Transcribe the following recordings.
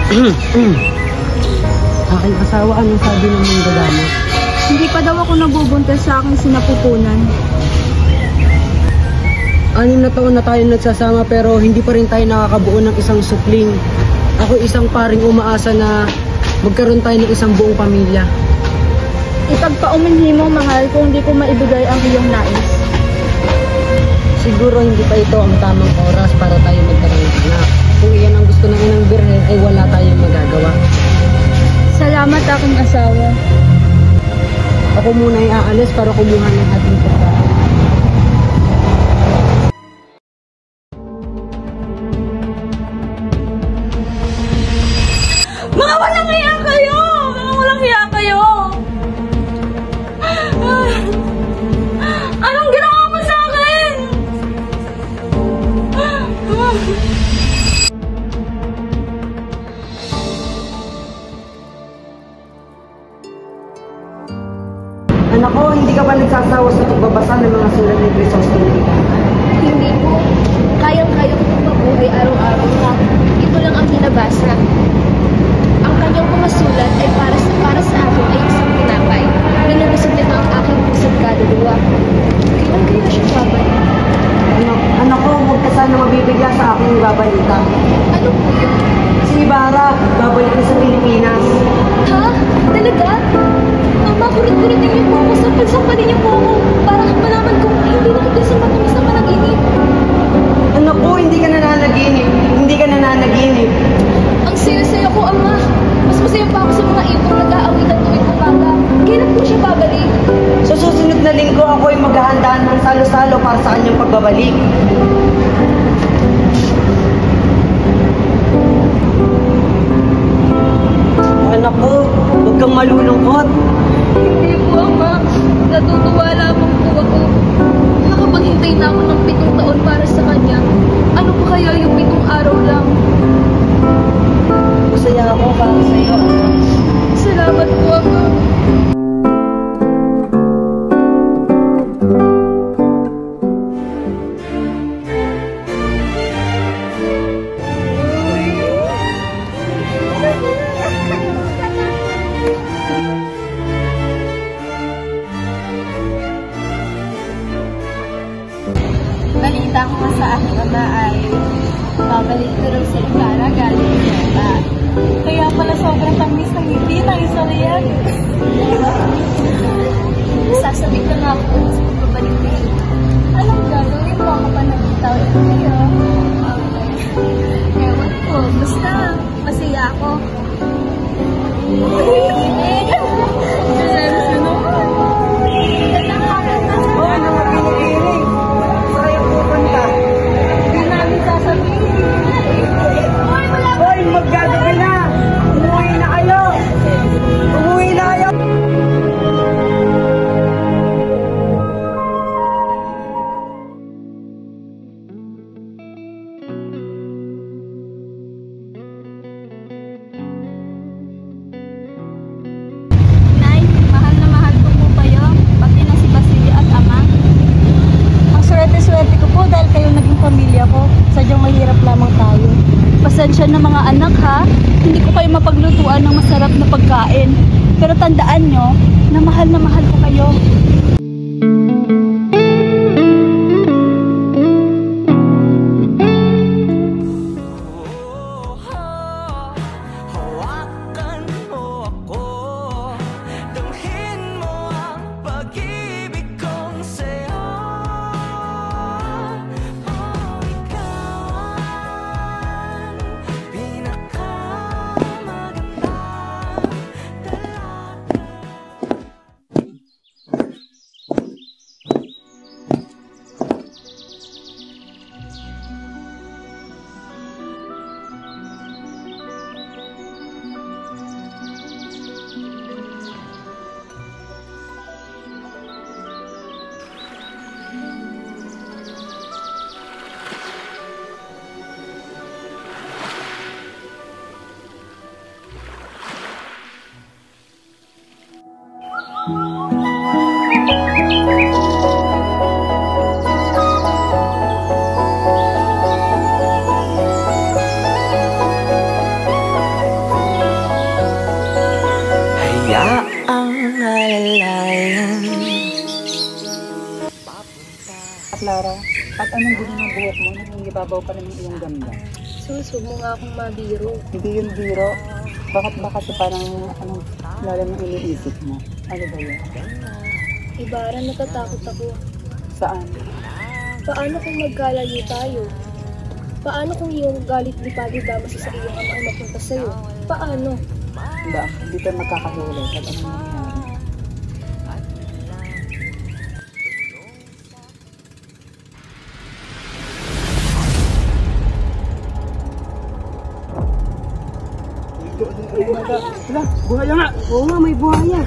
Aking asawa, anong sabi ng mga dadama? Hindi pa daw ako nabubuntis sa aking sinapupunan. 6 na taon na tayo nagsasama pero hindi pa rin tayo nakakabuo ng isang supling. Ako isang paring umaasa na magkaroon tayo ng isang buong pamilya. Ipagpaumanhin mo, mahal, kung hindi ko maibigay ang iyong nais. Siguro hindi pa ito ang tamang oras para tayo magkaroon ng anak. Kung iyan ang gusto ng inang birhen ay wala tayong magagawa. Salamat aking asawa. Ako muna ay aalis para kumuha ng ating pagkain. Mga walang hiya kayo! Mga walang hiya kayo! Anong ginawa mo sa akin? Anak ko, hindi ka ba nagsasawa sa pagbabasa ng mga sulat ni Crisostomia? Hindi po. Kayang-kaya ko mabuhay araw-araw na ito lang ang binabasa. Ang kanyang mga sulat ay para sa akin ay isang tinapay. Binubusog nito ang aking pusod kaluluwa. Kailan siya babalik? Anak ko, huwag ka sana mabibigla sa aking babalita. Ano po yun? Si Ibarra, babalik na sa Pilipinas. Ha? Talaga? Mama, kurit-kuritin niyo po ako. Sampal-sampalin niyo po ako. Para malaman kong hindi na ito sa matamis na panaginip. Anak ko, hindi ka nananaginip. Hindi ka nananaginip. Ang saya-saya ko, Ama. Mas masaya pa ako sa mga ibong nag-aawitan tuwing umaga. Kailan po siya babalik? Sa susunod na linggo, ako ay maghahandaan ng salo-salo para sa kanyang pagbabalik. Anak ko, huwag kang malulungkot. Hindi po, Ama. Natutuwa lamang po ako. Nakapaghintay na ako ng 7 taon para sa kanya. Ano pa kaya yung 7 araw lang? Masaya ako para sa iyo. Salamat po, Ama. Balita ko nga sa aking ama ay babalik ko raw sa Ibarra galing Europa. Kaya pala sobrang tamis ng ngiti ng isang yan. Sasabihin ko nga ako sa pagbabalik ko. Anong gagawin mo kapag nakita ulit kayo? Ewan ko, basta masaya ako. Hoy, magagabi na! Umuwi na kayo! Umuwi na kayo! Nay, mahal na mahal ko po kayo, pati na si Basilio at Ama. Ang swerte-swerte ko po dahil kayo naging pamilya ko. Sadyang mahirap lamang tayo. Pasensya na mga anak ha, hindi ko kayo mapaglutuan ng masarap na pagkain. Pero tandaan nyo na mahal ko kayo. Clara, at anong gulo ng buhok mo? Nangingibabaw pa rin ng iyong ganda. Sus, huwag mo nga akong mabiro. Hindi yun biro. Bakit ba kasi parang anong lalim ng iniisip mo? Ano ba yun? Ibarra, natatakot ako. Saan? Paano kung magkalayo tayo? Paano kung yung galit ni Padre Damaso sa iyong ama ay mapunta sa'yo? Paano? Hindi tayo magkakahiwalay. At anong nangyayari? Wala, buhaya nga! Oo nga, may buhaya.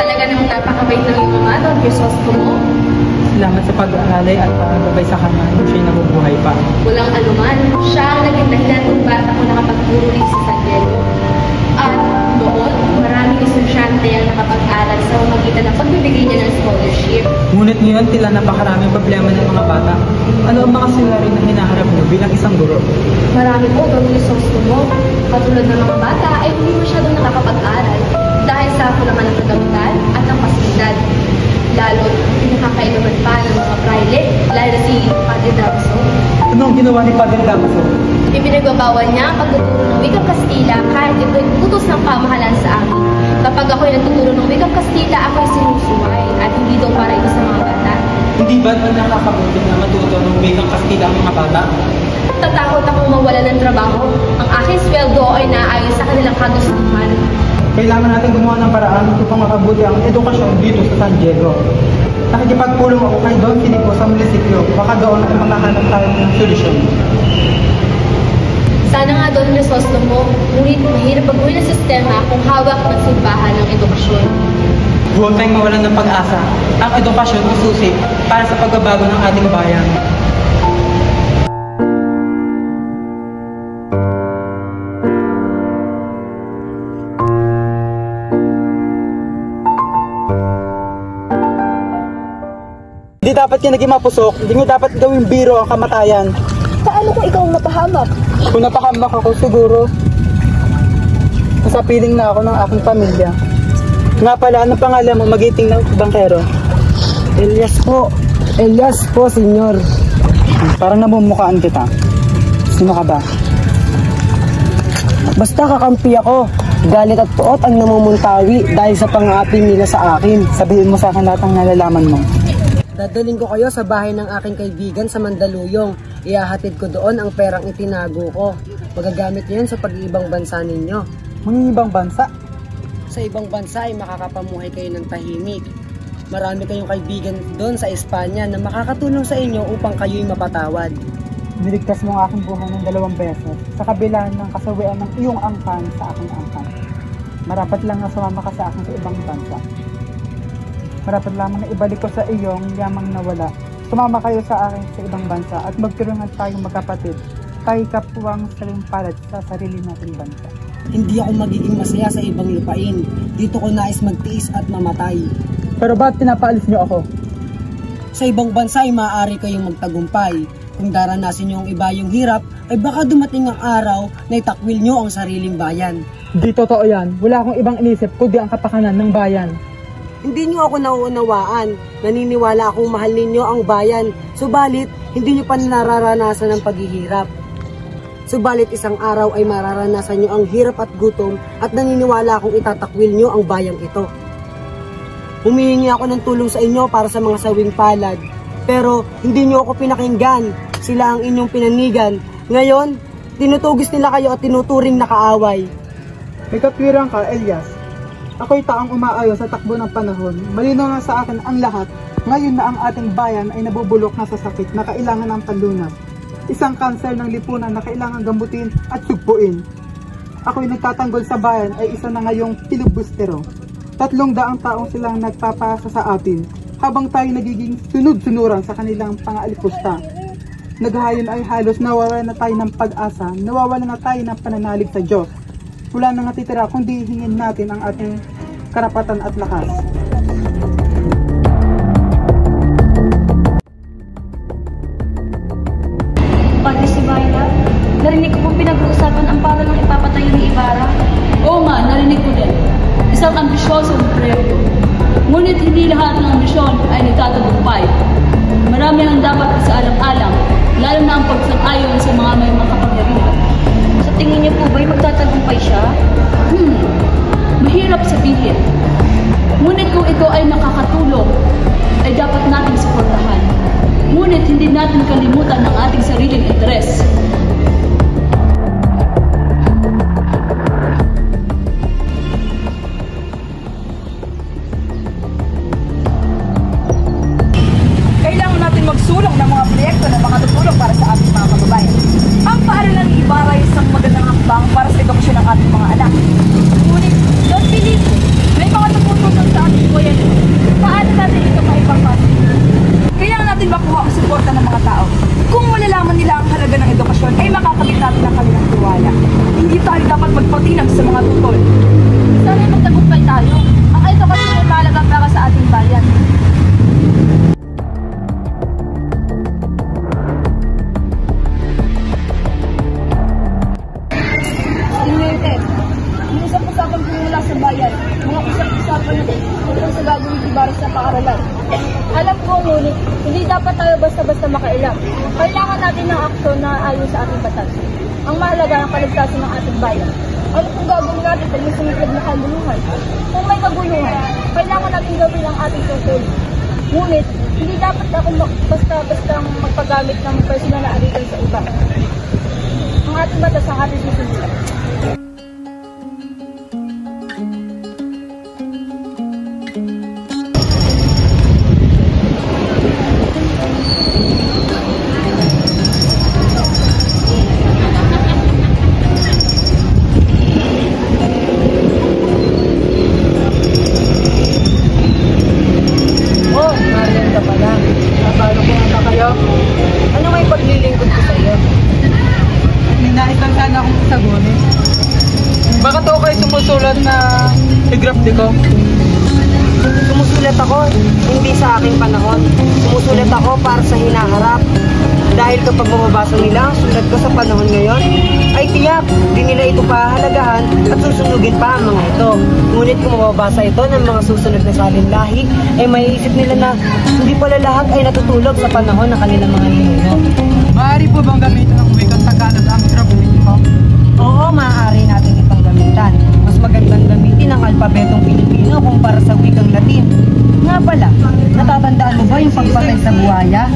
Talaga namang napakabait ng iyong ama, Don Crisostomo. Salamat sa pag-aalay at pagabay sa kanya kung siya'y nabubuhay pa. Walang anuman, siya ang naging dahilan kung ba't ako nakapagturo rin sa San Diego. At doon, maraming estudyante ang nakapag-aral sa pamamagitan ng pagbibigay niya ng scholarship. Ngunit ngayon tila napakaraming problema ng mga bata. Ano ang mga suliranin na hinaharap mo bilang isang guro? Marami po, Don Crisostomo. Katulad ng mga bata ay hindi masyadong nakakapag-aral dahil sa kulangan ng kagamitan at ng pasilidad. Lalo, pinakakailaman pa ng mga praile, lalo na si Padre Damaso. Ano ang ginawa ni Padre Damaso? Ipinagbabawal niya ang pagtuturo ng wikang Kastila kahit ito'y utos ng pamahalaan sa akin. Kapag ako'y nagtuturo ng wikang Kastila, ako'y sinusuway at hindi daw para ito sa mga bata. Hindi ba nakakabuti na matuto ng wikang Kastila ang mga bata? Tatakot akong mawala ng trabaho. Ang aking sweldo ay naaayon sa kanilang kagustuhan. Kailangan natin gumawa ng paraan upang makabuti ang edukasyon dito sa San Diego. Nakikipagpulong ako kay Don Filipo sa munisipyo. Baka doon ay makahanap tayo ng solusyon. Sana nga, Don Crisostomo, ngunit mahirap pag-uwi ng sistema kung hawak ng simbahan ng edukasyon. Huwag tayong mawalan ng pag-asa. Ang edukasyon ay susi para sa pagbabago ng ating bayan. Hindi dapat yan naging mapusok. Hindi mo dapat gawing biro ang kamatayan. Paano kung ikaw ang napahamak? Kung napahamak ako siguro, nasapiling na ako ng aking pamilya. Nga pala, anong pangalan mo magiting ng bangkero? Elias po. Elias po, senyor. Parang namumukhaan kita. Sino ka ba? Basta kakampi ako. Galit at puot ang namumuntawi dahil sa pang-aapi nila sa akin. Sabihin mo sa akin lahat ng nalalaman mo. Dadaling ko kayo sa bahay ng aking kaibigan sa Mandaluyong. Ihahatid ko doon ang perang itinago ko. Magagamit niyo yan sa pag-iibang bansa ninyo. Mga ibang bansa? Sa ibang bansa ay makakapamuhay kayo ng tahimik. Marami kayong kaibigan doon sa Espanya na makakatulong sa inyo upang kayo'y mapatawad. Niligtas mo ang aking buhay ng 2 beses sa kabila ng kasawian ng iyong angkan sa aking angkan. Marapat lang na sumama ka sa akin sa ibang bansa. Marapat lamang na ibalik ko sa iyong yamang nawala. Sumama kayo sa akin sa ibang bansa at magtulungan tayong magkapatid. Tayo kapwang salimpalad sa sarili nating bansa. Hindi ako magiging masaya sa ibang lupain. Dito ko nais magtiis at mamatay. Pero ba't pinapaalis niyo ako? Sa ibang bansa ay maaari kayong magtagumpay. Kung daranasin niyo ang iba yung hirap, ay baka dumating ang araw na itakwil niyo ang sariling bayan. Di totoo yan. Wala akong ibang inisip kundi ang kapakanan ng bayan. Hindi niyo ako nauunawaan. Naniniwala akong mahal ninyo ang bayan. Subalit, hindi niyo pa nararanasan ang paghihirap. Subalit isang araw ay mararanasan niyo ang hirap at gutom at naniniwala akong itatakwil niyo ang bayang ito. Humihingi ako ng tulong sa inyo para sa mga sawing palad. Pero hindi niyo ako pinakinggan. Sila ang inyong pinanigan. Ngayon, tinutugis nila kayo at tinuturing na kaaway. May katwiran ka, Elias. Ako'y taong umaayon sa takbo ng panahon. Malinaw na sa akin ang lahat. Ngayon na ang ating bayan ay nabubulok na sa sakit na kailangan ng panlunas. Isang kanser ng lipunan na kailangan gamutin at sugpuin. Ako'y nagtatanggol sa bayan ay isa na ngayong pilibustero. 300 taong silang nagpapasa sa atin habang tayo nagiging sunod-sunuran sa kanilang pang-aalipusta. naghahayon ay halos nawawala na tayo ng pag-asa, nawawala na tayo ng pananalig sa Diyos. Wala nang natitira kundi hingin natin ang ating karapatan at lakas. Pati si Myla, narinig ko pong pinag-uusapan ang para ng ipapatayo ni Ibarra. Oo nga, narinig ko din. Isang ambisyosong proyekto. Ngunit hindi lahat ng ambisyon ay nagtatagumpay. Marami ang dapat isaalang-alang, lalo na ang pagsang-ayon sa mga may makapangyarihan. Sa tingin niyo po ba'y magtatagumpay siya? Mahirap sabihin. Ngunit kung ito ay nakakatulong, ay dapat nating suportahan. Ngunit hindi natin kalimutan ang ating sariling interes. Kailangan natin magsulong ng mga proyekto na makatutulong para sa ating mga kababayan. Ang paaralan ng Ibarra ay isang magandang hakbang para sa edukasyon ng ating mga anak. Ngunit, don't believe me, may mga tumutulong sa ating buyan. Paano natin ito maipapasa? Kailangan natin makuha ang suporta ng mga tao. Kung malalaman nila ang halaga ng edukasyon, ay makakabit natin ang kanilang tiwala. Hindi tayo dapat magpatinag sa mga tutol. Sana magtagumpay tayo. Ang edukasyon ay mahalaga para sa ating bayan. Yung isang usapan mula sa bayan, mga usap-usapan na tungkol sa gagawin ni Ibarra sa paaralan. Alam ko, ngunit hindi dapat tayo basta-basta makailang. Kailangan natin ng aksyon na ayon sa ating batas. Ang mahalaga ang kaligtasan ng ating bayan. Ano kung gagawin natin pag may sumiplag na kaguluhan? Kung may kaguluhan, kailangan natin gawin ang ating tutulong. Ngunit, hindi dapat ako basta-basta magpagamit ng personal na alitan sa iba. Ang ating batas ang ating susunod. Ano may paglilingkod ko sa iyo? Ninais lang sana akong sagutin. Bakit ako kayo sumusulat na i-graft ko? Sumusulat ako, hindi sa aking panahon. Sumusulat ako para sa hinaharap. Dahil kapag mababasa nila ang sulat ko sa panahon ngayon, ay tiyak, di nila ito pahalagahan at susunugin pa ang mga ito. Ngunit kung mababasa ito ng mga susunod na salinlahi, ay maiisip nila na hindi pala lahat ay natutulog sa panahon ng kanilang mga ninuno. Maaari po bang gamitin ng wikang Tagalog ang graft ko? Oo, maaari natin itong gamitan. Mas magandang gamitin ang alpabetong Pilipino kumpara sa wikang Latin. Nga pala, natatandaan mo ba yung pagpatay sa buhaya?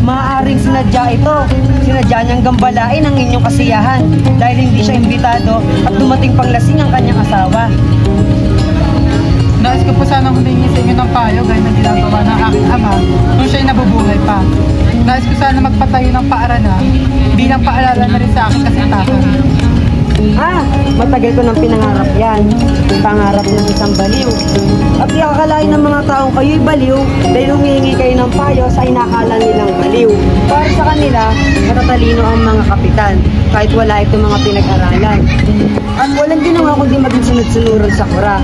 Maaaring sinadya ito. Sinadya niyang gambalain ang inyong kasiyahan dahil hindi siya imbitado at dumating panglasing ang kanyang asawa. Nais ko po sanang humingi sa inyo ng payo gaya na ginagawa ng aking ama nung siya'y nabubuhay pa. Nais ko sana magpatayo ng paaralan bilang paalala na rin sa aking kasintahan. Matagal ko nang pinangarap yan. Pangarap ng isang baliw. At ikakalain ng mga taong kayo'y baliw dahil humihingi kayo ng payo sa inakala nilang baliw. Para sa kanila, matatalino ang mga kapitan kahit wala itong mga pinag-aralan. At walang ginawa kundi maging sunod-sunuran sa kura.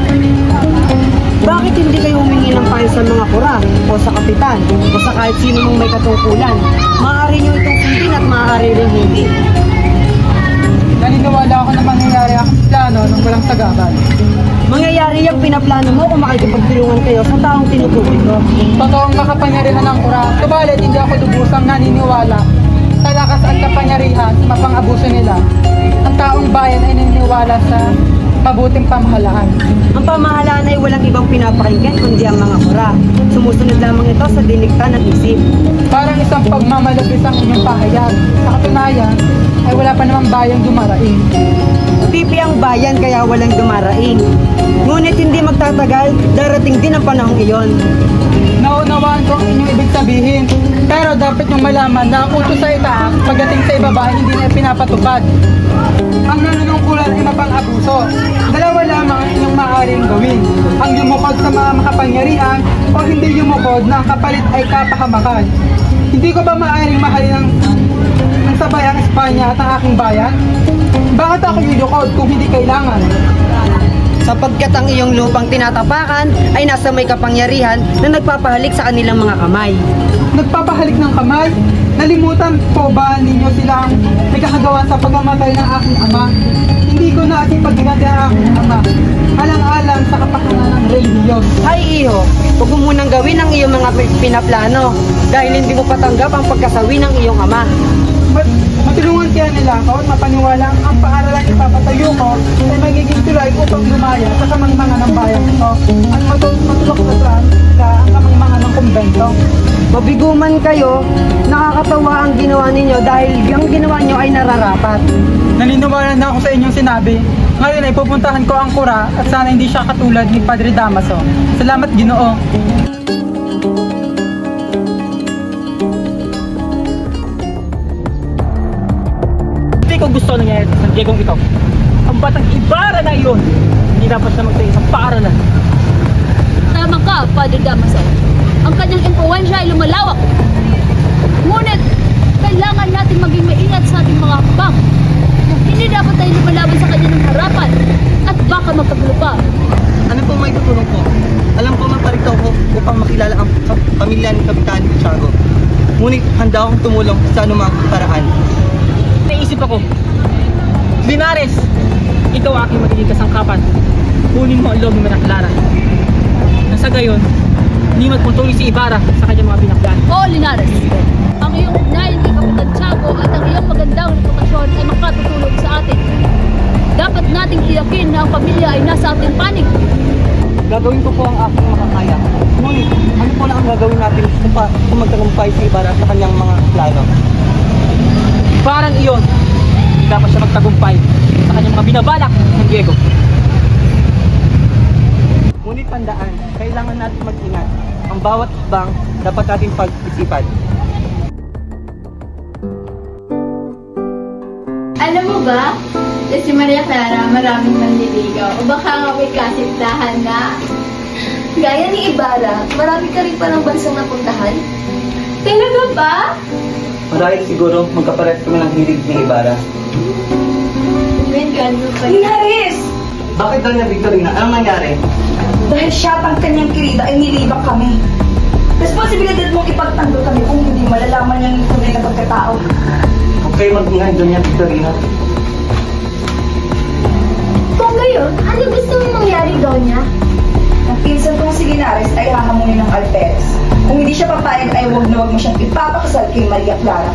Bakit hindi kayo humingi ng payo sa mga kura o sa kapitan o sa kahit sino mong may katungkulan? Maaari nyo itong sundin at maaari rin hindi. Naniniwala ako na mangyayari ang plano ng walang sagabal. Mangyayari yung pinaplano mo kung makikipagtulungan kayo sa taong tinutukoy ko. Totoong makapangyarihan ng kura, subalit hindi ako lubusang naniniwala sa lakas at kapangyarihan sa mapang-abuso nila. Ang taong bayan ay naniniwala sa mabuting pamahalaan. Ang pamahalaan ay walang ibang pinapakinggan kundi ang mga kura. Sumusunod lamang ito sa dinikta ng isip. Parang isang pagmamalabis ang inyong pahayag. Sa katunayan, ay wala pa namang bayang dumaraing. Pipi ang bayan kaya walang dumaraing. Ngunit hindi magtatagal, darating din ang panahong iyon. Naunawaan ko ang inyong ibig sabihin, pero dapat niyong malaman na ang utos sa itaas pagdating sa ibaba ay hindi na pinapatupad. Ang nanunungkulan ay mapang-abuso. Dalawa lamang ang inyong maaaring gawin. Ang yumukod sa mga makapangyarihan o hindi yumukod na ang kapalit ay kapahamakan. Hindi ko ba maaaring mahalin ang buhay niya at ang aking bayan? Bakit ako lilukod kung hindi kailangan? Sapagkat ang iyong lupang tinatapakan ay nasa may kapangyarihan na nagpapahalik sa kanilang mga kamay. Nagpapahalik ng kamay? Nalimutan po ba ninyo silang may kakagawa sa pagkamatay ng aking ama? Hindi ko na paghiganti ang aking ama. Alang-alang sa kapakanan ng relihiyon. Ay iho, huwag mo munang gawin ang iyong mga pinaplano dahil hindi mo patanggap ang pagkasawi ng iyong ama. Matulungan kaya nila ako at mapaniwala ang paaralan ipapatayo ko ay magiging tulay upang lumaya sa kamangmangan ng bayan ito at matulok-tuloklan sa ang kamangmangan ng kumbento. Mabiguman kayo, nakakatawa ang ginawa ninyo dahil yung ginawa nyo ay nararapat. Naniniwala na ako sa inyong sinabi. Ngayon ay pupuntahan ko ang kura at sana hindi siya katulad ni Padre Damaso. Salamat, Ginoo. Hindi ko gusto nangyayari sa San Diego ito. Ang batang Ibarra na iyon, hindi dapat siya magtayo sa paaralan. Tama ka, Padre Damaso. Ang kanyang impluwensya ay lumalawak. Ngunit, kailangan natin maging maingat sa ating mga hakbang. Hindi dapat tayo lumalaban sa kanya ng harapan at baka magkagulo pa. Ano po may tutulong po? Alam ko maparito ko upang makilala ang pamilya ni Kapitan Tiago. Ngunit handa akong tumulong sa anumang paraan. Naisip ako, Linares, ikaw aking magiging kasangkapan. Kunin mo ang loob ni Maria Clara. Nasa gayon, hindi magpuntuloy si Ibarra sa kanyang mga pinaklan. Oo, Linares. Ang iyong ugnayan kay Kapitan Tiago at ang iyong magandang reputasyon ay makatutulong sa atin. Dapat nating tiyakin na ang pamilya ay nasa ating panig. Gagawin ko po ang aking makakaya. Ngunit, ano po na ang gagawin natin kung magtagumpay si Ibarra sa kanyang mga plano? Parang iyon, dapat siya magtagumpay sa kanyang mga binabalak ng Diego. Ngunit tandaan, kailangan natin mag-ingat. Ang bawat isbang dapat natin pag-isipan. Alam mo ba, si Maria Clara maraming manliligaw o baka nga may kasintahan na. Gaya ni Ibarra, marami ka rin palang bansang napuntahan? Talaga ba? Marahil siguro magkapares kami ng hilig ni Ibarra. Linares! Bakit daw niya Victorina? Anong nangyari? Dahil siya at ang kanyang kirida ay nilibak kami. Responsibilidad mong ipagtanggol kami kung hindi malalaman niyang tunay na pagkatao. Huwag kayo mag-ingay doon niya Victorina. Kung gayon, ano gusto mong mangyari daw niya? Ang pinsan kong si Linares ay hahamunin ng Alperes. Kung hindi siya papayag ay huwag na huwag mo siyang ipapakasal kay Maria Clara.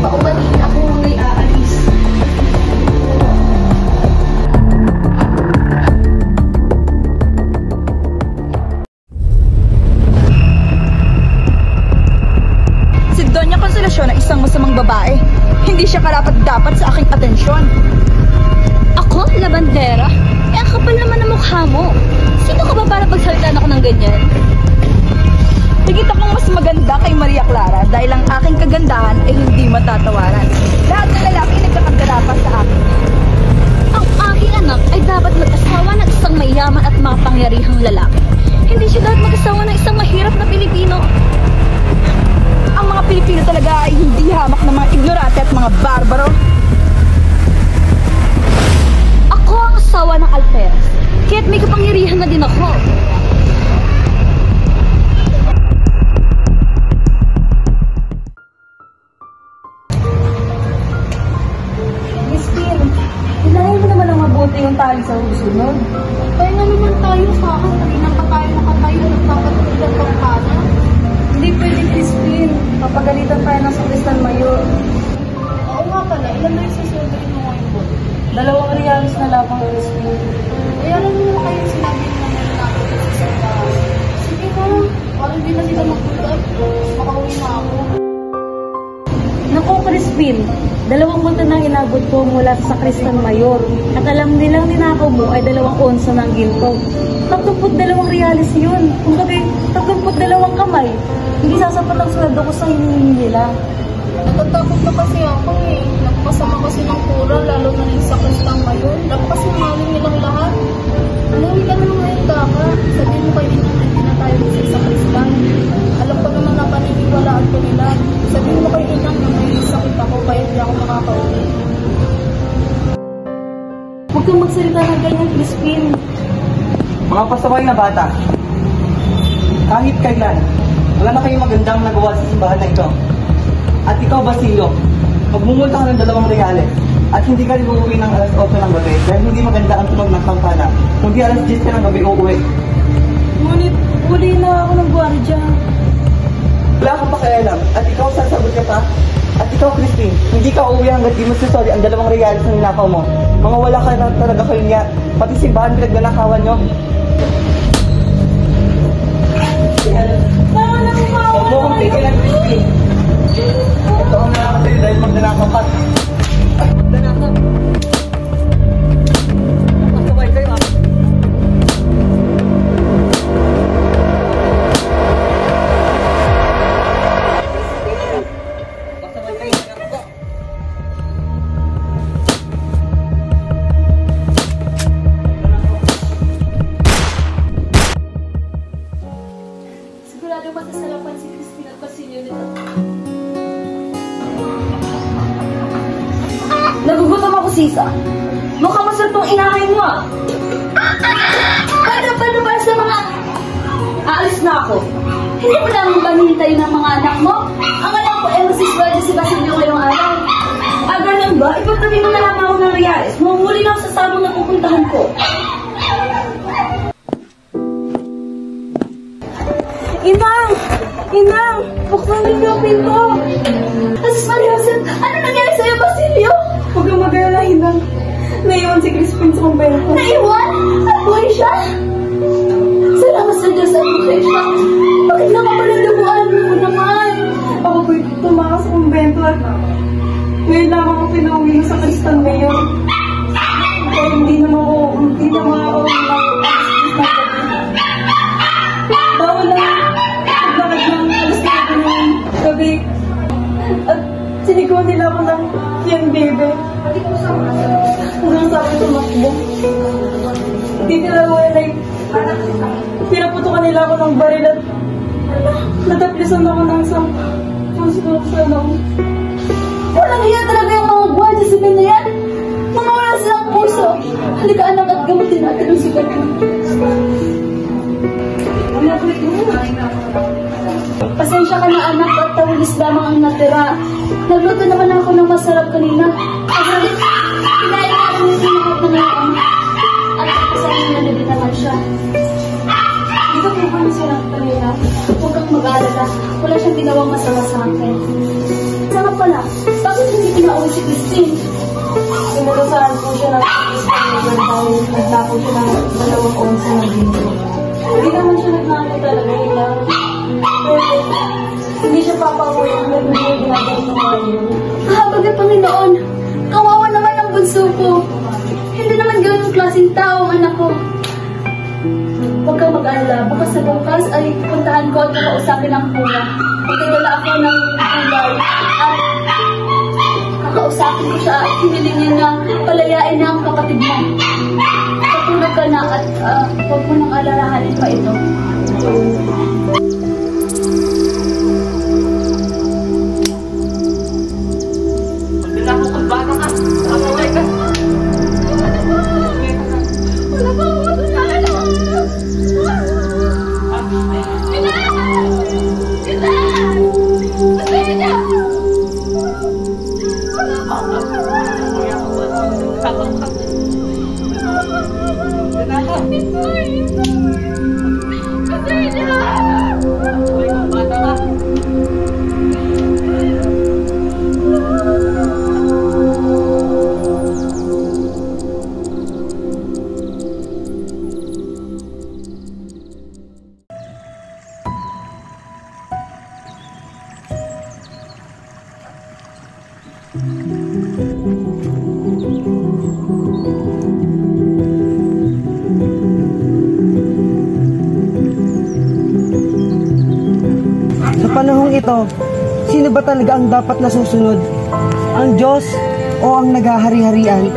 Paumatiin ako may aalis. Si Doña Consolacion ay isang masamang babae. Hindi siya karapat-dapat sa aking atensyon. Ako, labandera? Eh, ang kapal naman ng mukha mo. Sino ka ba para pagsalitaan ako ng ganyan? Higit akong mas maganda kay Maria Clara dahil ang aking kagandahan ay hindi matatawaran. Lahat ng lalaki nagkakagarapan sa akin. Ang aking anak ay dapat mag-asawa ng isang mayaman at makapangyarihang lalaki. Hindi siya dapat mag-asawa ng isang mahirap na Pilipino. Ang mga Pilipino talaga ay hindi hamak ng mga ignorante at mga barbaro. Ako ang asawa ng Alperes, kaya't may kapangyarihan na din ako. Miss Kim, hilahin mo naman ang mabuti yung tali sa susunod. Kaya nga naman tayo sa akin, kanina pa tayo nakatayo, nagpapatulog ng kampana. Hindi pwede, Crispin. Papagalitan tayo ng Sakristan Mayor. Oo nga pala, ilan na yung susunod mo ngayon po? 2 reals na lamang, Crispin. Kaya lang naman kayo sinabi na naman natin sa isang bahay. Sige na, parang hindi na sila magpulat. Makauwi na ako. Naku, Crispin. 2 multo na inabot ko mula sa Sakristan Mayor. At alam nilang ninakaw mo ay 2 onsa ng ginto. 32 reals yun. Kung bagay, 32 kamay. Hindi sasapat ang sweldo ko sa hinihingi nila. Natatakot na kasi ako eh. Nagpasama kasi ng kura, lalo na yung sa Kristang Mayor. Lakas yung maling nilang lahat. Alawi ka naman ngayon, Daka. Sabihin mo kayo na hindi na tayo sa Kristan. Alam ko naman na paniniwalaan ko na Huwag kang magsalita ng ganyan, Crispin. Mga pasaway na bata, kahit kailan, wala na kayong magandang nagawa sa simbahan na ito. At ikaw, Basilio, magmumulta ka ng 2 reales at hindi ka rin uuwi ng alas 8 ng gabi dahil hindi maganda ang tunog ng kampana. Kundi alas 10 ka ng gabi uuwi. Ngunit, huli na ako ng gwardiya. Wala kang pakialam at ikaw sasagot ka pa. At ikaw, Crispin, hindi ka uuwi hanggat di mo susoli ang 2 reales na ninakaw mo. Mga wala ka na talaga kayo niya. Pati simbahan pinagdanakawan nyo. Huwag mo kong tigilan, Crispin. Ito ang nakakasali dahil magdanakaw ka. Magdanakaw. Masabay kayo ah. Masabay kayo. Sigurado matasalapan si Crispin at Basilio nito. Nagugutom ako, Sisa. Mukhang masarap tong inahay mo ah. Paano ba sa mga... Aalis na ako. Hindi mo lang banintay ng mga anak mo? Ang anak ko ay masiswerte si Basilio ngayong araw. Ganun ba? Ipagtabi mo na lamang ako ng reales. Mamuli na ako sa sabong na pupuntahan ko. Inang! Inang! Buksan niyo yung pinto! Asus Mariasan, ano nangyari sa'yo, Basilio? Huwag kang mag-alala, Inang. Naiwan si Crispin sa kumbento. Naiwan? Buhay siya? Salamat sa Diyos at buhay siya. Bakit nakapalalabuan mo naman? Ako po'y tumakas sa kumbento at ngayon lamang ako pinauwi sa Kristan ngayon. Kaya hindi naman ako bawal lang paglakad ng alas 9 ng gabi. At siniguan nila ako ng yan, bebe. Hanggang sa akin tumakbo. Dito na ay pinaputukan nila ako ng baril at nataplisan ako ng isang puso sa loob. Walang hiya talaga yung mga gwadya sa na yan. Mga wala silang puso. Halika anak at gamutin natin ang sugat mo. Pasensya ka na anak at tawilis lamang ang natira. Nagluto naman ako ng masarap kanina. Agalit, kinain natin yung sinakot na ngayon. At kasama na din naman siya. Dito po ba na silang kanina? Huwag kang mag-alala. Wala siyang ginawang masama sa akin. Sama pala, bakit hindi pinauwi si Christine? Sinurusahan po siya ng Christine dahil naglako siya ng 2 onsa ng ginto. Hindi naman siya nagnakaw talaga nila. Pero hindi siya papauwi hanggang hindi niya ginagawa ng ngayon. Kahabag na Panginoon, kawawa naman ang bunso ko. Hindi naman gano'n yung klaseng tao ang anak ko. Huwag kang mag-alala, bukas sa bukas ay puntahan ko at kakausapin ang kuya. Magdadala ako ng kulay at kakausapin ko siya at hiniling niya na palayain na ang kapatid mo. Patulog ka na at huwag mo nang alalahanin pa ito. Magdala ko kung bata ka. Masaway ka. Wala pa ako matulala. Sa panahong ito, sino ba talaga ang dapat nasusunod? Ang Diyos o ang naghahari-harian?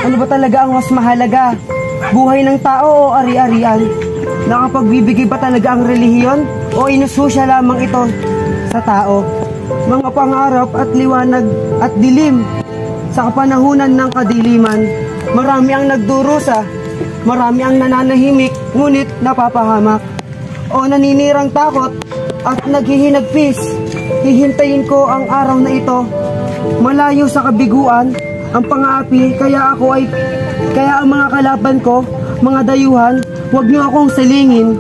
Ano ba talaga ang mas mahalaga? Buhay ng tao o ari-arian? Nakapagbibigay ba talaga ang relihiyon o inususya lamang ito sa tao? Mga pangarap at liwanag at dilim sa kapanahunan ng kadiliman, Marami ang nagdurusa, marami ang nananahimik, ngunit napapahamak. O naninirang takot at naghihinagpis. Hihintayin ko ang araw na ito. Malayo sa kabiguan, ang pang-aapi, kaya ang mga kalaban ko, mga dayuhan, huwag niyo akong silingin.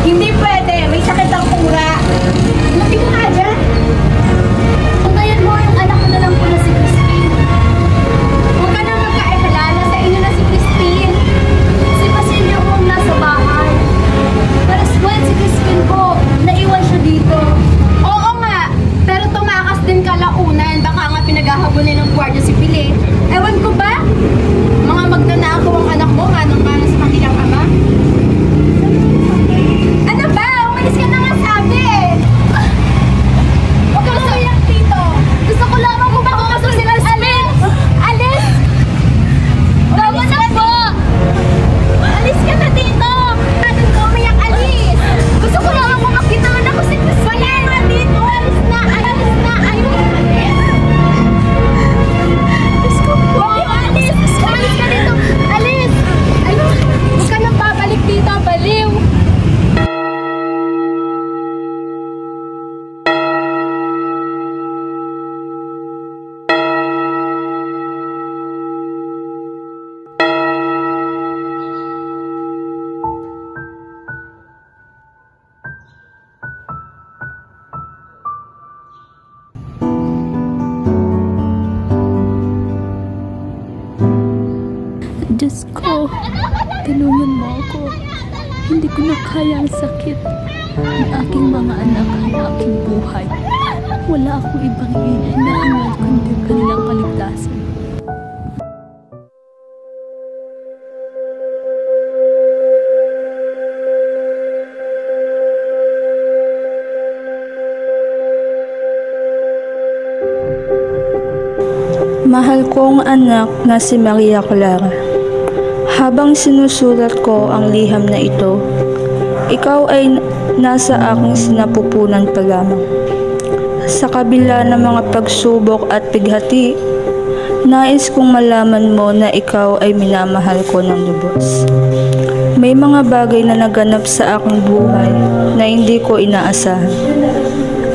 Hindi pwede, may sakit ang kura. Lagi mo nga dyan. Tuntayan mo yung anak ko na lang po na si Christine. Huwag ka na magkaekalala, sa inyo na si Christine. Si Basilio po nasa bahay. Pero well, si Christine po, naiwan siya dito. Oo nga, pero tumakas din kalaunan. Baka nga pinaghahabunin ng gwardiya si Pili. Ewan ko ba? Mga magnanakaw ang anak mo, manang mana sa makilang ama. Ano ba? Umalis ka na nga sabi eh! Huwag kang umiyak dito! Gusto ko lamang kumakaso sila sa alis! Alis! Tama na po! Alis ka na dito! Doon ka umiyak, alis! Gusto ko lamang kumakita na ako si Chris. Wala na dito! Alis na! Alis na! Ayun! Diyos ko po! Alis! Umalis ka dito! Alis! Ayun! Huwag ka nang babalik dito! Baliw! Diyos ko, tulungan mo ako. Hindi ko na kaya ang sakit. Ang aking mga anak, ang aking buhay. Wala akong ibang hinahangal kundi kanilang kaligtasan. Mahal kong anak na si Maria Clara, habang sinusulat ko ang liham na ito, ikaw ay nasa aking sinapupunan pa lamang. Sa kabila ng mga pagsubok at bighati, nais kong malaman mo na ikaw ay minamahal ko ng lubos. May mga bagay na naganap sa aking buhay na hindi ko inaasahan,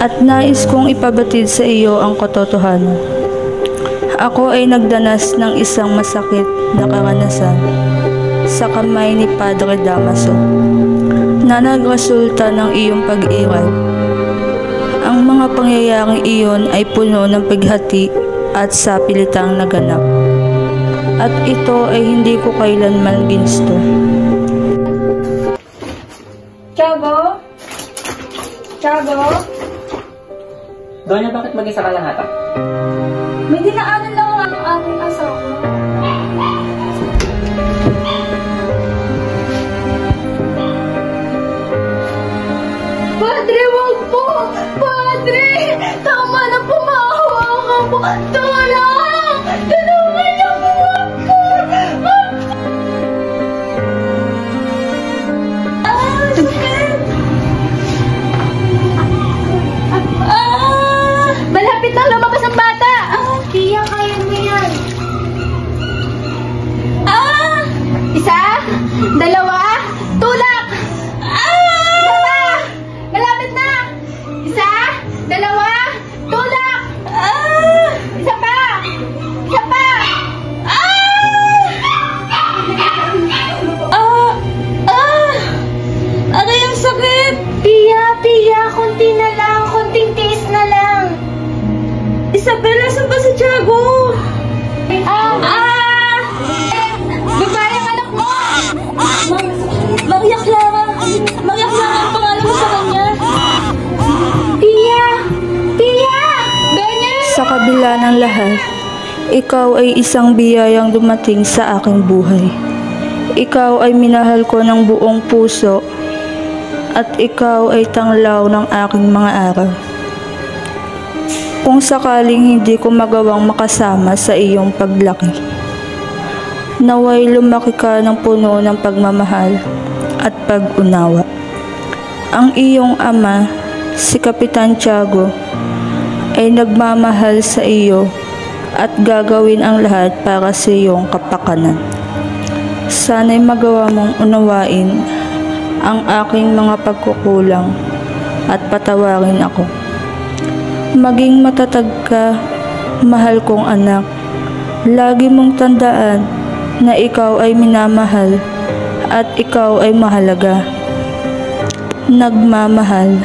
at nais kong ipabatid sa iyo ang katotohanan. Ako ay nagdanas ng isang masakit na karanasan sa kamay ni Padre Damaso na nagresulta ng iyong pag-iral. Ang mga pangyayaring iyon ay puno ng pighati at sapilitang naganap. At ito ay hindi ko kailanman ginusto. Tiago? Tiago? Donya, bakit mag-isa ka lang hata? May dinaanan lang ang aking asawa. Padre, wag po! Padre! Tama na po, maahawakan po! Tulong! Tulungan niyo po ako! Malapit na lumabas ang bata! Tia, kaya mo yan! Isa! Dalawa! Tulak! Isa pa! Malapit na! Isa! Dalawa! Tulak! Isa pa! Isa pa! Aray, ang sakit! Tia, konti na lang, konting tiis na lang. Isabela, saan ba si Tiago? Babae ang anak mo! ng lahat, ikaw ay isang biyayang dumating sa aking buhay. Ikaw ay minahal ko ng buong puso at ikaw ay tanglaw ng aking mga araw. Kung sakaling hindi ko magawang makasama sa iyong paglaki, naway lumaki ka ng puno ng pagmamahal at pag-unawa. Ang iyong ama, si Kapitan Tiago, ay nagmamahal sa iyo at gagawin ang lahat para sa iyong kapakanan. Sana'y magawa mong unawain ang aking mga pagkukulang at patawarin ako. Maging matatag ka, mahal kong anak. Lagi mong tandaan na ikaw ay minamahal at ikaw ay mahalaga. Nagmamahal,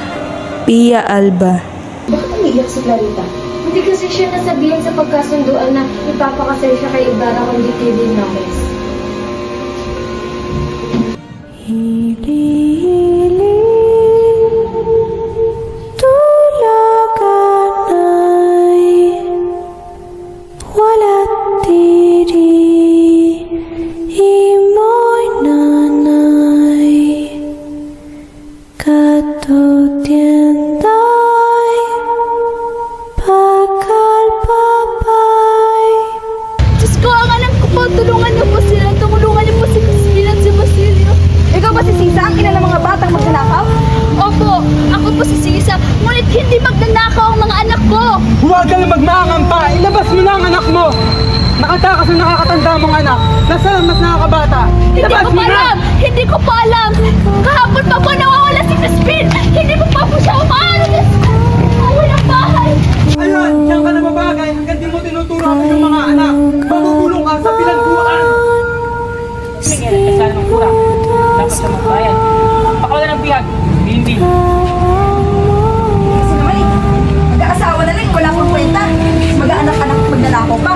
Pia Alba. Bakit umiiyak si Clarita? Hindi kasi siya nasabihan sa pagkasunduan na ipapakasal siya kay Ibarra kundi kay Linares. Huwag kang magmaangampa! Ilabas mo na ang anak mo! Nakatakas ang nakakatanda mong anak! Nasaan mas nakakabata? Ilabas mo na! Hindi ko pa alam! Kahapon pa po nawawala si Crispin! Hindi mo pa po siya umaano! Uwi ng bahay! Ayun! Diyan ka na mabagay hanggang di mo tinuturo ang iyong mga anak! Mabubulong ka sa bilangguan! Sige, nagkasal ng kurang. Dapat sa magbayan. Pakawala ng bihag. Hindi. Mag-aasawa na lang, wala pang kwenta. Mag-aanak-anak, magnanakaw pa.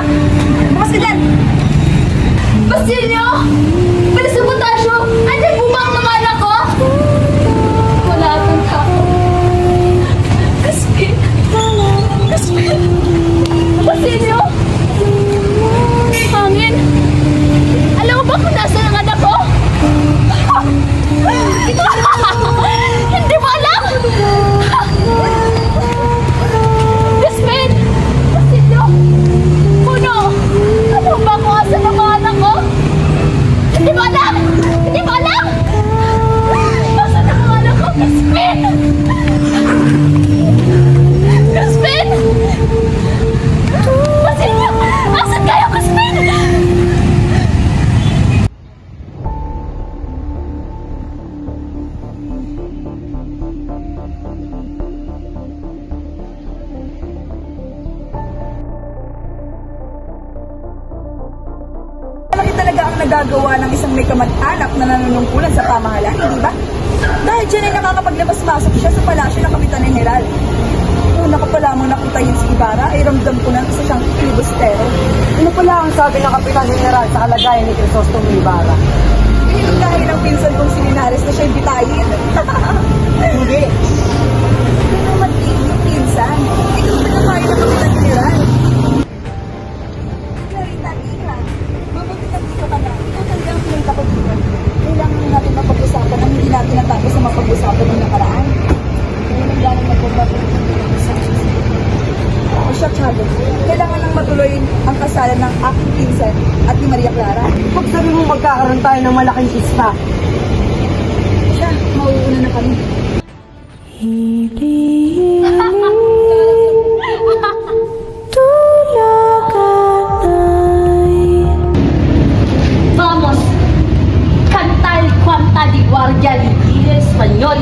Bukas ka dyan! Basilio! Bilis sa butasyo! Andiyan po ba ang mga anak ko? Wala atang tao. Crispin! Crispin! Basilio! Hangin! Alam mo ba kung nasa ang anak ko? Hindi mo alam! Crispin! Basilio! Puno! Alam mo ba kung asan ang mga anak ko? Hindi mo alam! Hindi mo alam! Asan ang mga anak ko? Crispin! Crispin! Basilio! Asan kayo, Crispin? Malaki talaga ang nagagawa ng isang may kamag-anak na nanunungkulan sa pamahalaan, hindi ba? Dahil dyan ay nakakapaglabas-masok siya sa palasyo ng Kapitan General. Una ko pa lamang nakita yun si Ibarra ay ramdam ko na isa siyang filibustero. Ano pala ang sabi ng Kapitan General sa kalagayan ni Crisostomo Ibarra? Yun dahil ang pinsan kong si Linares na siya'y bitayin. Hindi. Hindi naman yung pinsan. Ikaw pa naman ng Kapitan General. Clarita, Iha. Mabuti na dito ka na. Ikaw talaga ang pinunta ko dito. Kailangan na natin mapag-usapan ang hindi natin natapos sa mapag-usapan ng nakaraan. Ngayon ang gano'n magpapapagod sa o siya, Tiago. Kailangan nang matuloy ang kasalan ng aking pinsan at ni Maria Clara. Pag sabi mo magkakaroon tayo ng malaking pista. Siya, mauuna na kami. Vamos! Cantar cuanta di guardia di español.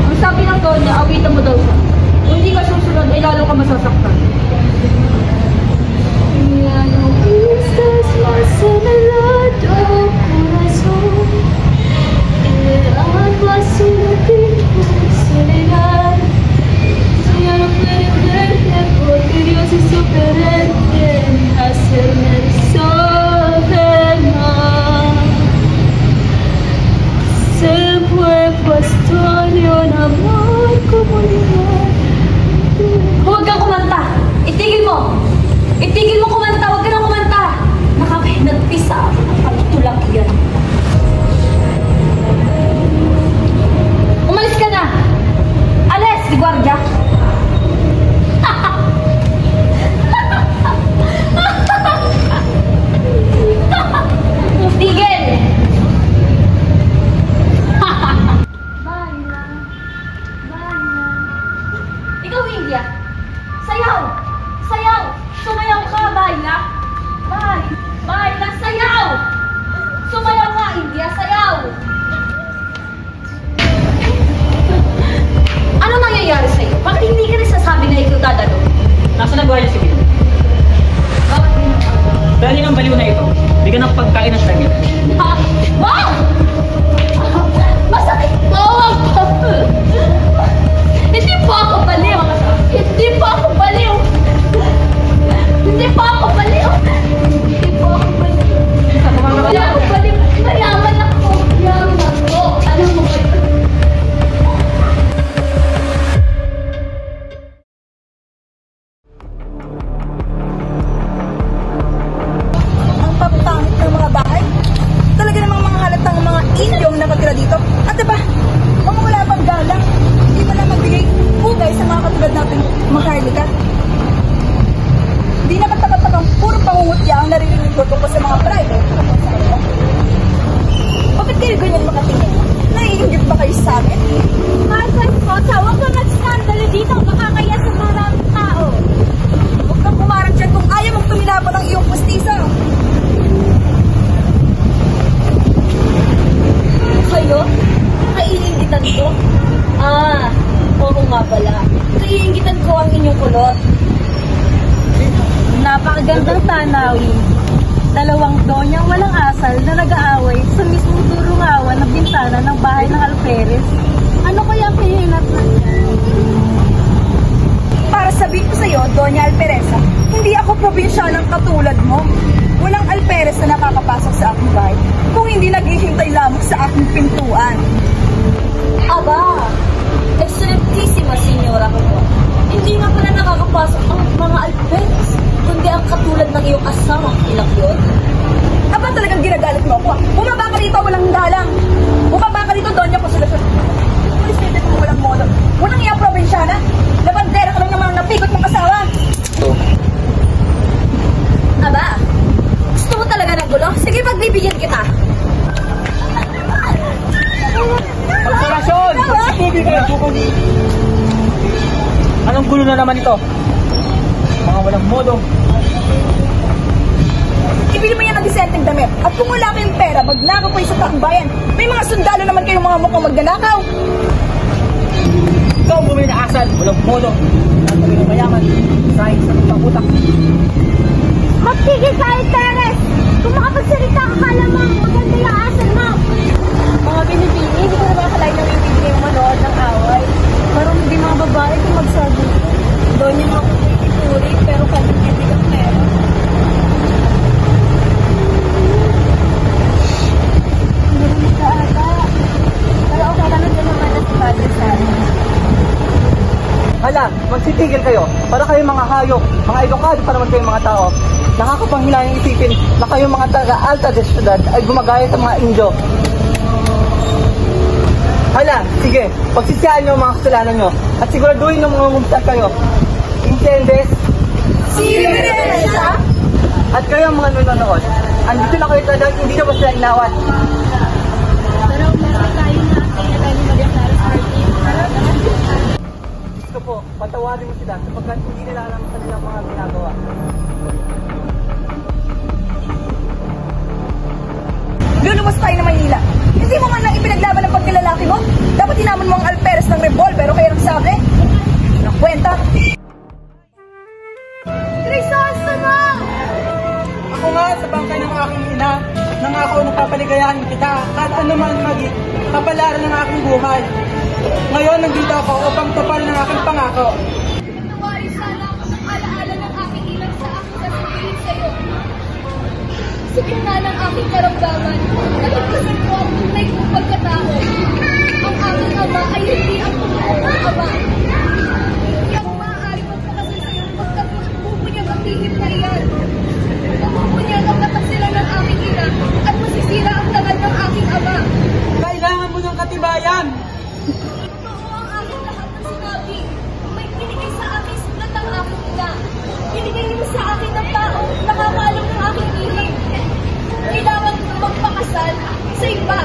Ang sabi ng donya, awitan mo daw siya. Kung hindi ka susunod, ay lalo ka masasaktan. Estás más en el otro corazón. mo kumanta, huwag ka na kumanta. Nakakahinagpisa ako ng pagtulak yan. Umalis ka na! Alis, si Guardia! Tigil! Bahala. Bahala. Ikaw, India. Sayaw! Sayaw! Sumayaw ka, bahala. Bahala, sayaw! Sumayaw ka, India, sayaw! Ano nangyayari sa'yo? Bakit hindi ka nagsasabi na ikaw dadalo? Nasa nagawa niya si Will? Bakit hindi mo? Dahil ng baliw na ito, bigyan ng pagkain ng damit. Wow! Masakit po! Hindi po ako baliw! Hindi po ako baliw! Hindi po ako baliw! Hindi po ako baliw! Hindi ako baliw! Mayaman ako! Mayaman ako! Alam mo ba ito? Ang papangit ng mga bahay. Talaga namang mga halatang mga Indyong nakatira dito. At diba, mga wala pang galang, hindi mo na magbigay hugay sa mga katulad natin Maharlika. Hindi naman tapat-tapang puro pangungutya ang naririnig ko tungkol sa mga private. Bakit kayo ganyan makatingin? Naiinggit ba kayo sa amin? Marcos Sosa, huwag ka nag-skandalo dito. Baka kaya sa maraming tao. Huwag kang kumarang dyan kung ayaw mong tumilaban ang iyong pustiso. Kayo? Naiingitan ko? Oo nga pala. Naiingitan ko ang inyong kulot. Napakagandang tanawin. Dalawang donyang walang asal na nag-aaway sa mismong durungawan ng bintana ng bahay ng Alferez. Ano kaya ang kahinatnan niya? Para sabihin ko sa'yo, Doña Alpereza, hindi ako probinsyanang katulad mo. Walang Alperez na nakakapasok sa aking bahay kung hindi naghihintay lamang sa aking pintuan. Aba, Excelentísima Senyora ko po. Hindi nga pala nakakapasok ang mga Alferez, kundi ang katulad ng iyong asamang Ilakyot. Aba, talagang ginagalit mo ako. Bumaba ka rito, walang dalang. Bumaba ka rito, Doña Consolacion. Pulis dito kung walang modo. Walang iyang probinsyana. Labandera ka lang naman ang napikot mong asawa. Aba, gusto mo talaga ng gulo? Sige, pagbibigyan kita. Konsolasyon! Tubig na! Anong gulo na naman ito? Mga walang modo. Ibili mo yan ang disenteng damit. At kung wala kayong pera, magnakaw kayo sa taong bayan. May mga sundalo naman kayong mga mukhang magnanakaw. Ikaw bumili na asal, walang modo. Ang tabi ng mayaman, sahig sa mga utak. Magtigil tayo, Teres! Kung makapagsalita ka, kala mo, maganda yung asal mo. Mga binibini, hindi ko na makakalain ng ibibigay mo manood ng away. Parang hindi mga babae kung magsabi. Doon yung mga pupuri, pero kalit-kitig ang pera. Hindi ka ata. Pero okay lang na naman na si Padre Sara. Hala, magsitigil kayo. Para kayo mga hayop, mga edukado pa naman kayong mga tao. Nakakapanghilayang isipin na kayong mga taga-alta de syudad ay gumagaya sa mga Indio. Hala, sige, pagsisiyaan nyo ang mga kasalanan nyo at siguraduhin ng mga ngumpitan kayo. Intendes? Siresa! At kayo ang mga nanonood. Andito na kayo talagang hindi na ba sila inawat? Pero meron tayo na kaya tayo ni Maria Clara sa atin. Gusto po, patawarin mo sila sapagkat hindi nila alam sa nilang mga ginagawa. Luluwas tayo ng Maynila. Hindi mo man lang ipinaglaban ng pagkalalaki mo. Dapat hinamon mo ang Alferez ng revolver o kaya ng sabre. Nakwenta. Crisostomo! Ako nga sa bangkay ng aking ina, nangako na papaligayahin kita kahit ano man maging kapalaran ng aking buhay. Ngayon, nandito ako upang tupad ng aking pangako. Nawari sana ako ng alaala ng aking ilang sa aking sasabihin sa'yo. Sa gitna ng aking karamdaman, nalagpasan ko ang tunay kong pagkatao. Ang aking ama ay hindi ang totoong ama. Hindi ako maaari magpakasal sa'yo pagkat bubunyag ang lihim na iyan. Mapupunyan ang mata sila ng aking ina at masisira ang tagal ng aking ama. Kailangan mo ng katibayan! Totoo ang aking lahat ng sinabi. May binigay sa akin sulat ang aking ina. Binigay niyo sa akin ng taong nakakaalam ng aking lihim. Kailangan ko magpakasal sa iba.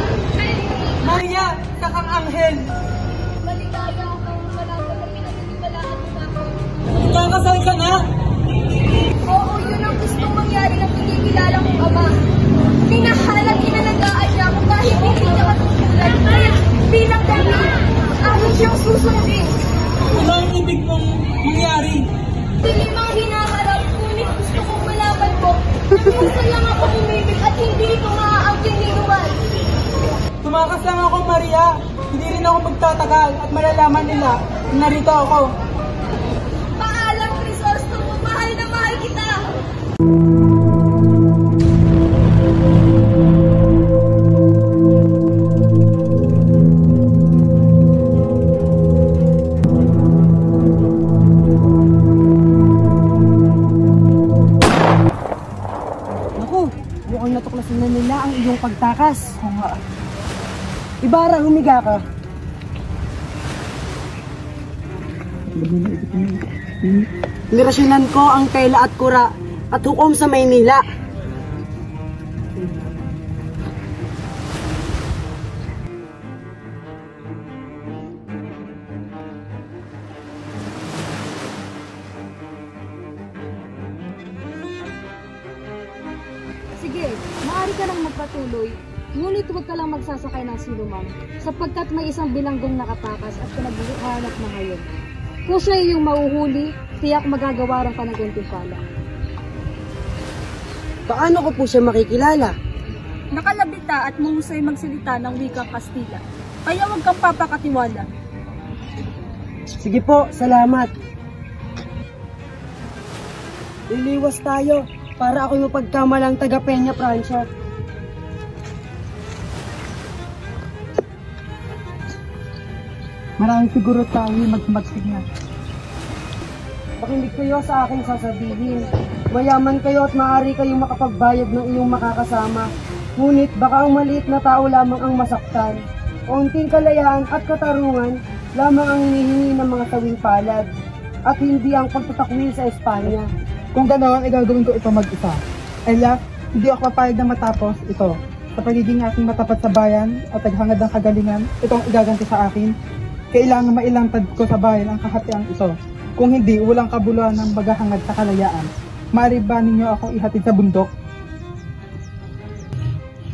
Maria, isa kang anghel! Maligaya akong malaman na pinaniniwalaan mo na ako. Kakasal ka na! Oo, yun ang gusto mangyari ng kinikilala mong ama. Minahal at inalagaan niya ako kahit hindi niya katutulad. Bilang dami, ako siyang susundin. Ano ang ibig mong mangyari? Hindi mga hinaharap, ngunit gusto kong malaman mo na minsan lang ako umibig at hindi ito maaangking ninuman. Tumakas lang ako, Maria. Hindi rin ako magtatagal at malalaman nila na narito ako. Paalam, Crisostomo, mahal na mahal kita. Naku, mukhang natuklasan na nila ang iyong pagtakas. Oo nga. Ibarra, humiga ka. Nirasyonan ko ang tela at kura at hukom sa Maynila. Sige, maaari ka lang magpatuloy. Ngunit huwag ka lang magsasakay ng sinuman, sapagkat may isang bilanggong nakatakas at pinaghahanap na ngayon. Kung siya yung mauhuli, tiyak magagawaran ka ng gantimpala. Paano ko po siya makikilala? Nakalabita at mahusay magsalita ng wikang Kastila, kaya huwag kang papakatiwala. Sige po, salamat. Liliwas tayo para ako mapagkamalang taga Peña, Francia. Maraming siguro tayo magmagsig na. Pakinig kayo sa aking sasabihin. Mayaman kayo at maaari kayong makapagbayad ng iyong makakasama. Ngunit baka ang maliit na tao lamang ang masaktan. Kaunting kalayaan at katarungan lamang ang hinihingi ng mga tawing palad. At hindi ang pagtatakwil sa Espanya. Kung ganoon, igagawin ko ito mag-isa. Ella, hindi ako papayag na matapos ito. Sa pagiging aking matapat sa bayan at naghangad ng kagalingan, ito ang igaganti sa akin. Kailangan mailantad ko sa bayan ang kahatiang ito. Kung hindi, walang kabuluhan ng maghahangad sa kalayaan. Maaari ba ninyo akong ihatid sa bundok?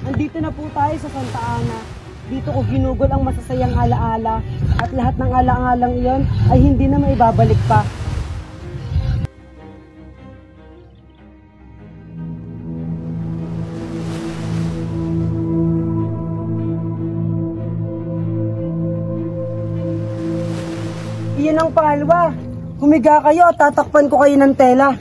Andito na po tayo sa Santa Ana. Dito ko ginugol ang masasayang alaala at lahat ng alaalang iyon ay hindi na maibabalik pa. Iyan ang pangalawa. Humiga kayo at tatakpan ko kayo ng tela.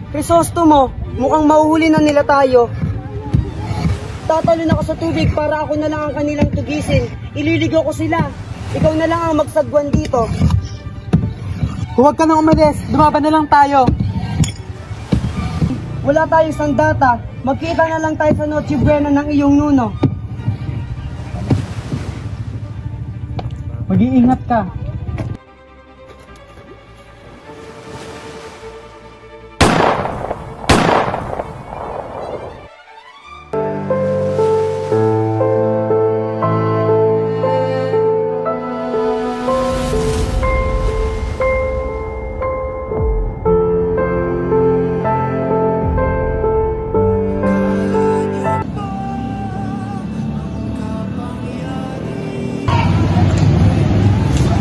Crisostomo, mukhang mahuhuli na nila tayo. Tatalon ako sa tubig para ako na lang ang kanilang tugisin. Ililigaw ko sila. Ikaw na lang ang magsagwan dito. Huwag ka nang umalis. Dumaban na lang tayo. Wala tayong sandata. Magkita na lang tayo sa Noche Buena ng iyong nuno. Mag-iingat ka.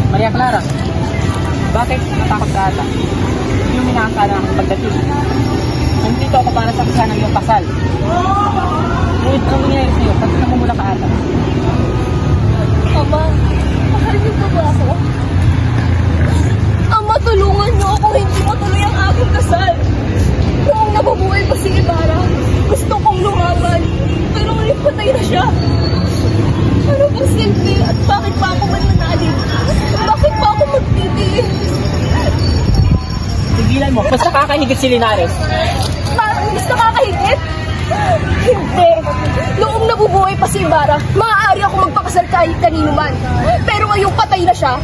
Maria Clara, bakit natakot ka ata? Hindi mo minakakala ang pagdating. Nandito ako para saksihan ng iyong kasal. Ngunit anong nangyayari sa'yo? Bakit namumula ka ata? Ama, makarinig mo ba ako? Ama, tulungan niyo ako hindi matuloy ang aking kasal. Noong nabubuhay pa si Ibarra, gusto kong lumaban. Pero ngayon patay na siya. Ano ba silbi at bakit pa ako mananalig? Bakit pa ako magtitiis? Tigilan mo, basta kakahigit si Linares. Mas nakakahigit? Hindi. Noong nabubuhay pa si Ibarra, maaari ako magpakasal kahit kanino man. Pero ngayong patay na siya,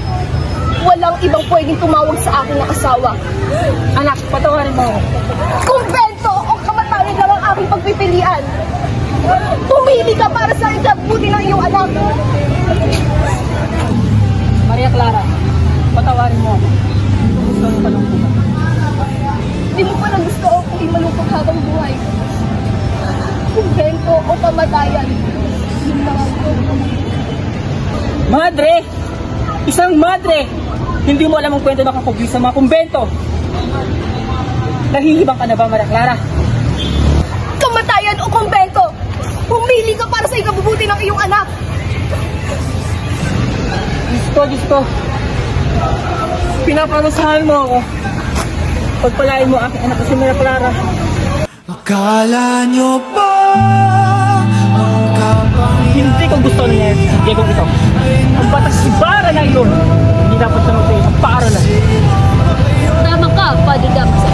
walang ibang pwedeng tumawag sa akin na asawa. Anak, patawarin mo ako. Kumbento o kamatayan lang ang aking pagpipilian. Pumili ka para sa ikabuti ng iyong anak. Maria Clara, patawarin mo ako. Gusto mo palungkutan. Di mo pa na gusto ako kung malungkot habang buhay. Kumbento o kamatayan. Yun lang ako. Madre! Isang madre! Hindi mo alam ang kwento ng kakubli sa mga kumbento. Nahihibang ka na ba, Maria Clara? Kamatayan o kumbento! Pumili ka para sa ikabubuti ng iyong anak! Diyos ko. Pinaparusahan mo ako. Pagpalain mo aking anak si Maria Clara. Akala nyo ba ang kapangyarihan? Hindi ko gusto na yan, Diego ito. Ang batas Ibarra na iyon, hindi dapat naman sa isang paaralan. Tama ka, Padre Damsel.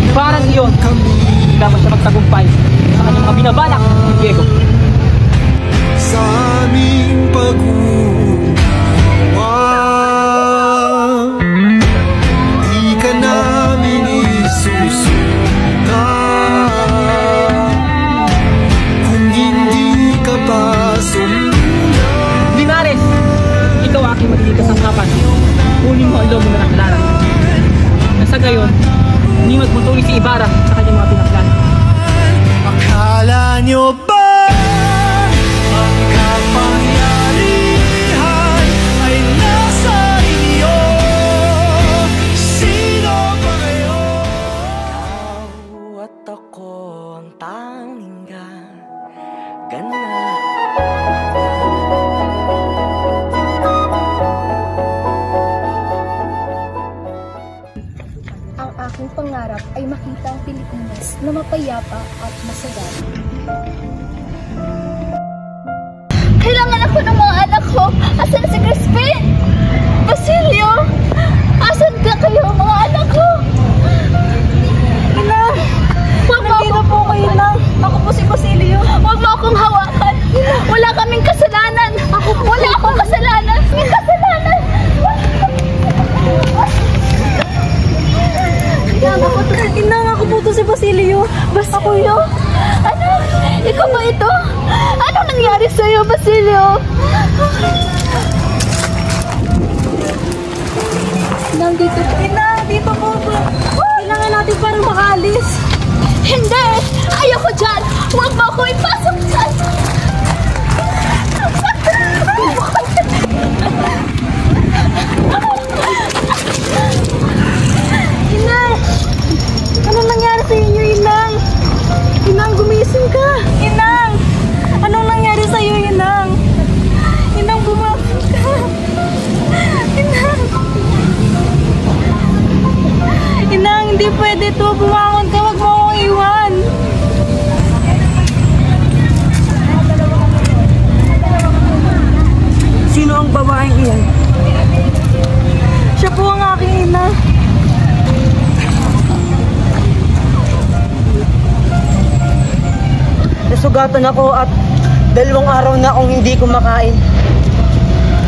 Ibarra na iyon, hindi dapat siya magtagumpay sa kanyang mga binabalak, Diego. Sa aming pag-uwan, di ka namin isusundan kung hindi ka pa sumunod. Linares, ikaw aking magiging kasangkapan. Kunin mo ang loob ng Maria Clara. Nasa gayon, hindi magpuntuloy si Ibarra sa kanyang mga pinaklan. Akala nyo ba ang kapangyarihan ay nasa inyo? Sino ba kayo? Ikaw at ako ang tanging ganap. Ang aking pangarap ay makita ang Pilipinas na mapayapa at masagana. Kailangan ako ng mga anak ko. Asan si Crispin? Basilio? Asan ka kayo mga anak ko? Ina! Nandito po kayo na. Ako po si Basilio. Huwag mo akong hawakan. Wala kaming kasalanan. Wala akong kasalanan. May kasalanan. Inang ako po to si Basilio. Basilio? Ano? Ikaw ba ito? Anong nangyari sa'yo, Basilio? Nandito. Inang, dito po. Kailangan natin para makaalis. Hindi! Ayoko dyan! Huwag mo ako ipasok dyan! Inang! Anong nangyari sa inyo, Inang? Inang, gumising ka! Inang! Anong nangyari sa iyo, Inang? Inang, bumasok ka! Inang! Inang, hindi pwede to. Bumangon ka, wag mo akong iwan. Sino ang babaeng iyan? Siya po ang aking ina. Nasugatan ako at 2 araw na akong hindi kumakain.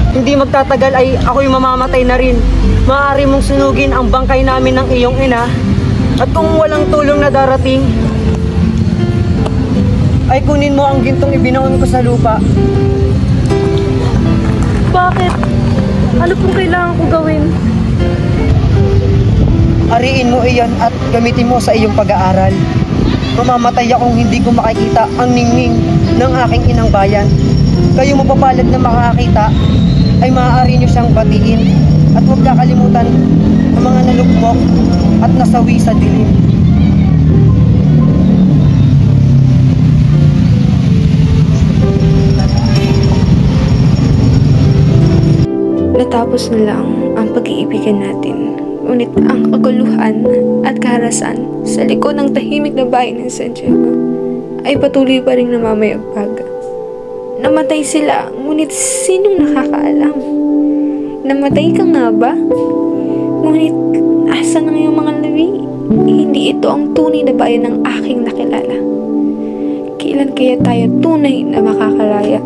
Hindi magtatagal ay ako'y mamamatay na rin. Maaari mong sunugin ang bangkay namin ng iyong ina. At kung walang tulong na darating, ay kunin mo ang gintong ibinaon ko sa lupa. Bakit? Ano pong kailangan ko gawin? Ariin mo iyan at gamitin mo sa iyong pag-aaral. Mamamatay akong hindi ko makikita ang ningning ng aking inang bayan. Kayo mapapalad na makakita ay maaari nyo siyang batiin. At huwag kakalimutan ang mga nalugmok at nasawi sa dilim. natapos na lang ang pag-iibigan natin. Ngunit ang kaguluhan at kaharasan sa likod ng tahimik na bayan ng Santiago ay patuloy pa rin namamayagpag. Namatay sila, ngunit sinong nakakaalam? Namatay ka nga ba? Ngunit asan ang iyong mga labi? Hindi ito ang tunay na bayan ng aking nakilala. Kailan kaya tayo tunay na makakalaya?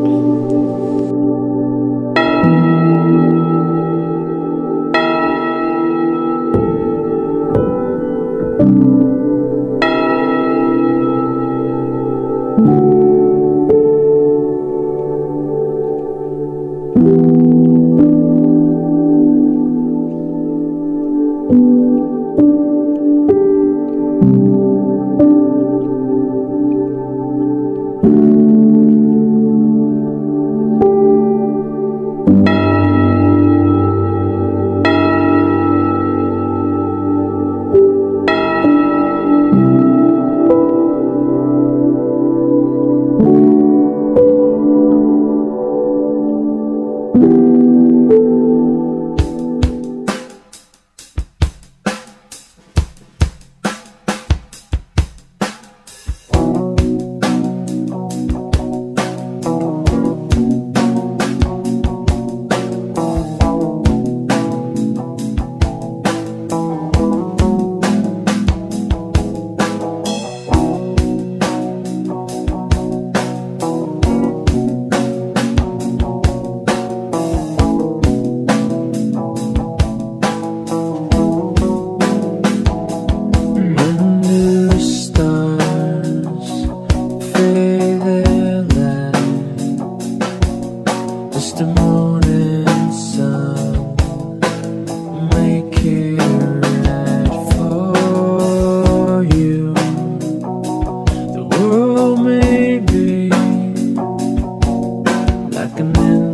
Like an